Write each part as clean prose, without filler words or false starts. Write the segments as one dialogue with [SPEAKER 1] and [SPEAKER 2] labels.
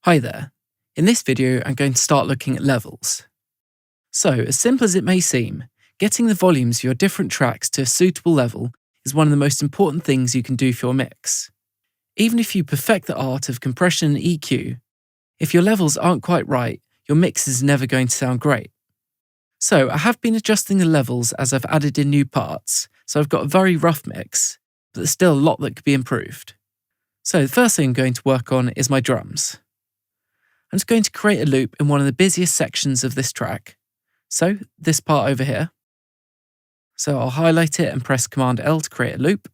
[SPEAKER 1] Hi there. In this video, I'm going to start looking at levels. So, as simple as it may seem, getting the volumes of your different tracks to a suitable level is one of the most important things you can do for your mix. Even if you perfect the art of compression and EQ, if your levels aren't quite right, your mix is never going to sound great. So, I have been adjusting the levels as I've added in new parts, so I've got a very rough mix, but there's still a lot that could be improved. So, the first thing I'm going to work on is my drums. I'm just going to create a loop in one of the busiest sections of this track. So, this part over here. So I'll highlight it and press Command L to create a loop.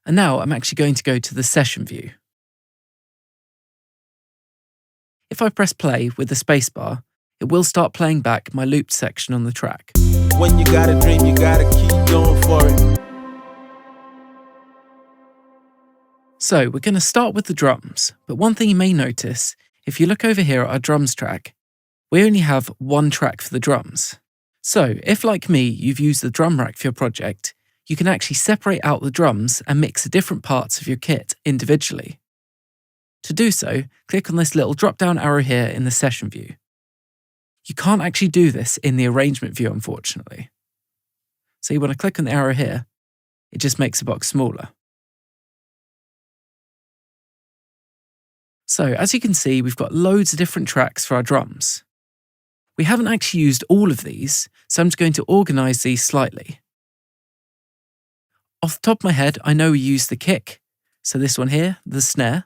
[SPEAKER 1] And now I'm actually going to go to the session view. If I press play with the spacebar, it will start playing back my looped section on the track.
[SPEAKER 2] When you got a dream, you gotta keep going for it.
[SPEAKER 1] So we're going to start with the drums, but one thing you may notice, if you look over here at our drums track, we only have one track for the drums. So if, like me, you've used the drum rack for your project, you can actually separate out the drums and mix the different parts of your kit individually. To do so, click on this little drop-down arrow here in the session view. You can't actually do this in the arrangement view, unfortunately. See, when I click on the arrow here, it just makes the box smaller. So, as you can see, we've got loads of different tracks for our drums. We haven't actually used all of these, so I'm just going to organise these slightly. Off the top of my head, I know we use the kick, so this one here, the snare.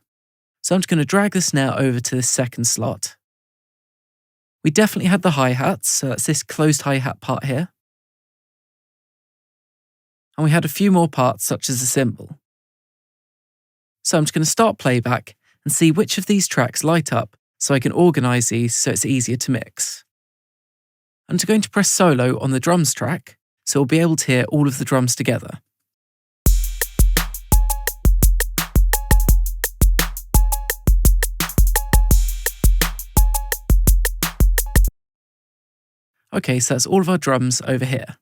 [SPEAKER 1] So I'm just going to drag the snare over to this second slot. We definitely had the hi-hats, so that's this closed hi-hat part here. And we had a few more parts, such as the cymbal. So I'm just going to start playback and see which of these tracks light up so I can organise these so it's easier to mix. I'm just going to press solo on the drums track so we'll be able to hear all of the drums together. Okay, so that's all of our drums over here.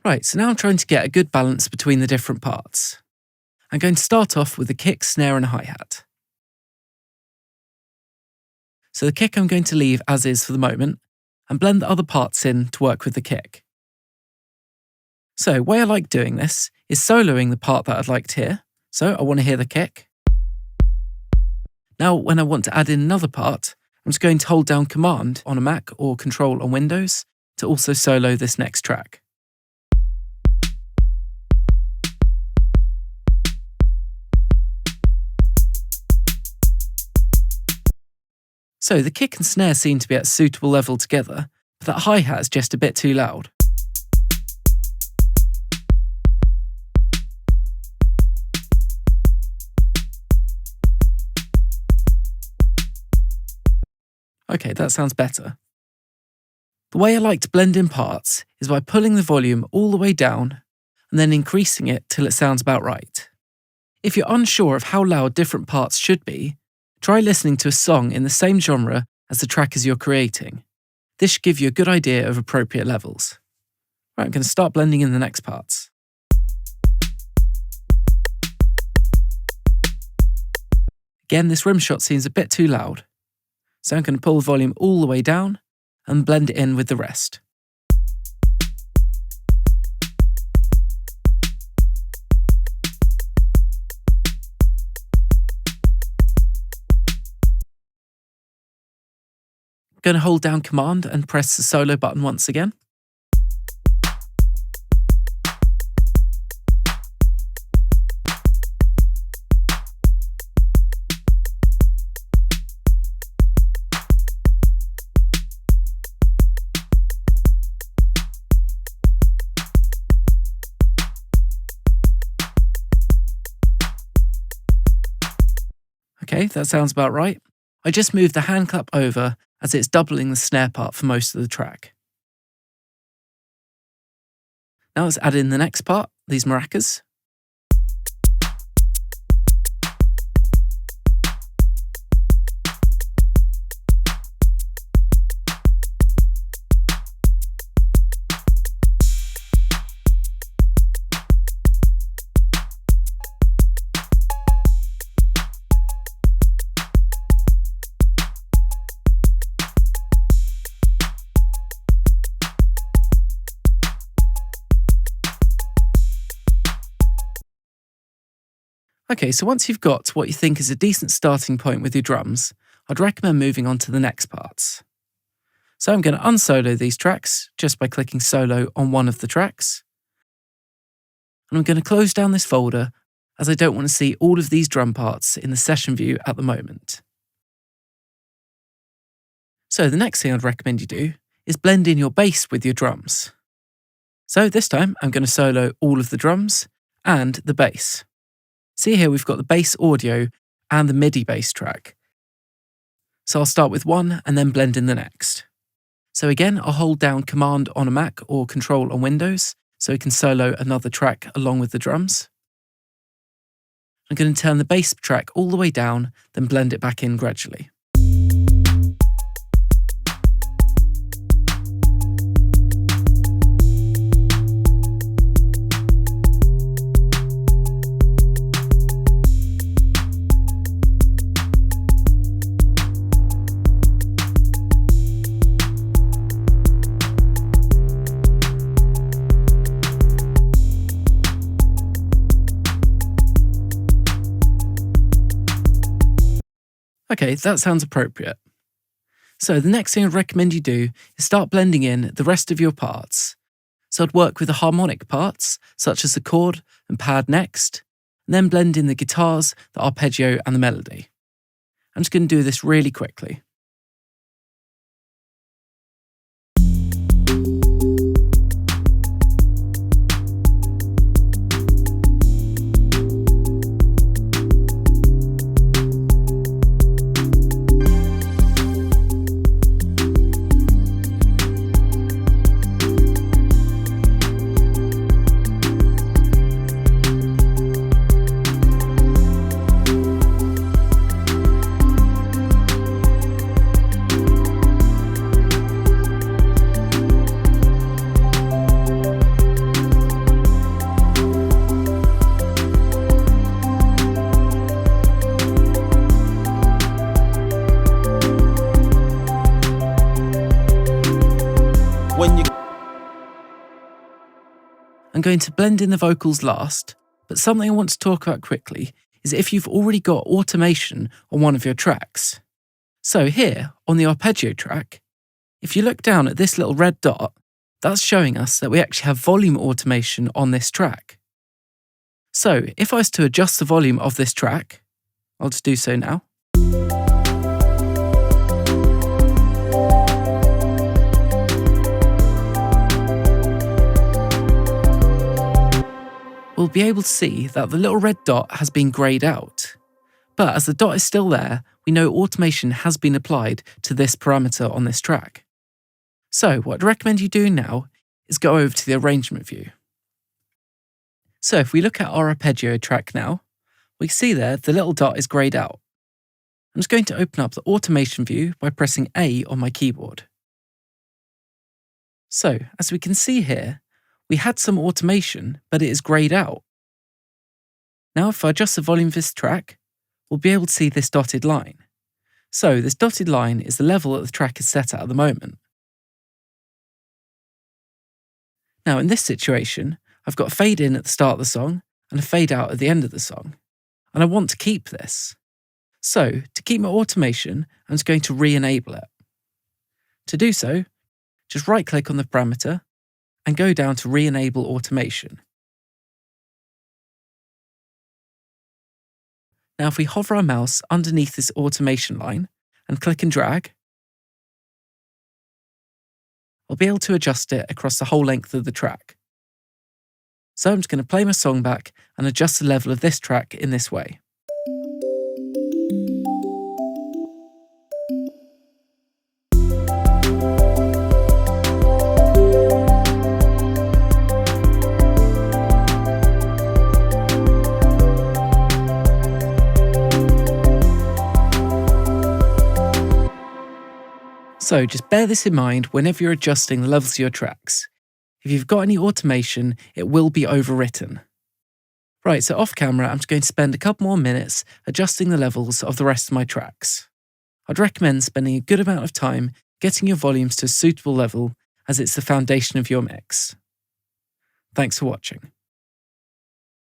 [SPEAKER 1] Right, so now I'm trying to get a good balance between the different parts. I'm going to start off with the kick, snare and hi-hat. So the kick I'm going to leave as is for the moment and blend the other parts in to work with the kick. So the way I like doing this is soloing the part that I'd like to hear. So I want to hear the kick. Now when I want to add in another part, I'm just going to hold down Command on a Mac or Control on Windows to also solo this next track. So the kick and snare seem to be at a suitable level together, but that hi-hat is just a bit too loud. Okay, that sounds better. The way I like to blend in parts is by pulling the volume all the way down and then increasing it till it sounds about right. If you're unsure of how loud different parts should be, try listening to a song in the same genre as the track as you're creating. This should give you a good idea of appropriate levels. Right, I'm going to start blending in the next parts. Again, this rim shot seems a bit too loud, so I'm going to pull the volume all the way down and blend it in with the rest. I'm going to hold down Command and press the solo button once again. Okay, that sounds about right. I just moved the hand clap over as it's doubling the snare part for most of the track. Now let's add in the next part, these maracas. Okay, so once you've got what you think is a decent starting point with your drums, I'd recommend moving on to the next parts. So I'm going to unsolo these tracks just by clicking solo on one of the tracks. And I'm going to close down this folder as I don't want to see all of these drum parts in the session view at the moment. So the next thing I'd recommend you do is blend in your bass with your drums. So this time I'm going to solo all of the drums and the bass. See here we've got the bass audio and the MIDI bass track. So I'll start with one and then blend in the next. So again, I'll hold down Command on a Mac or Control on Windows so we can solo another track along with the drums. I'm going to turn the bass track all the way down, then blend it back in gradually. Okay, that sounds appropriate. So the next thing I'd recommend you do is start blending in the rest of your parts. So I'd work with the harmonic parts, such as the chord and pad next, and then blend in the guitars, the arpeggio and the melody. I'm just going to do this really quickly. I'm going to blend in the vocals last, but something I want to talk about quickly is if you've already got automation on one of your tracks. So here, on the arpeggio track, if you look down at this little red dot, that's showing us that we actually have volume automation on this track. So if I was to adjust the volume of this track, I'll just do so now. We'll be able to see that the little red dot has been greyed out. But as the dot is still there, we know automation has been applied to this parameter on this track. So what I'd recommend you do now is go over to the arrangement view. So if we look at our arpeggio track now, we see there the little dot is greyed out. I'm just going to open up the automation view by pressing A on my keyboard. So as we can see here, we had some automation, but it is greyed out. Now if I adjust the volume of this track, we'll be able to see this dotted line. So this dotted line is the level that the track is set at the moment. Now in this situation, I've got a fade in at the start of the song and a fade out at the end of the song. And I want to keep this. So to keep my automation, I'm just going to re-enable it. To do so, just right-click on the parameter and go down to Re-enable Automation. Now if we hover our mouse underneath this automation line and click and drag, I'll be able to adjust it across the whole length of the track. So I'm just going to play my song back and adjust the level of this track in this way. So just bear this in mind whenever you're adjusting the levels of your tracks. If you've got any automation, it will be overwritten. Right, so off camera, I'm just going to spend a couple more minutes adjusting the levels of the rest of my tracks. I'd recommend spending a good amount of time getting your volumes to a suitable level, as it's the foundation of your mix. Thanks for watching.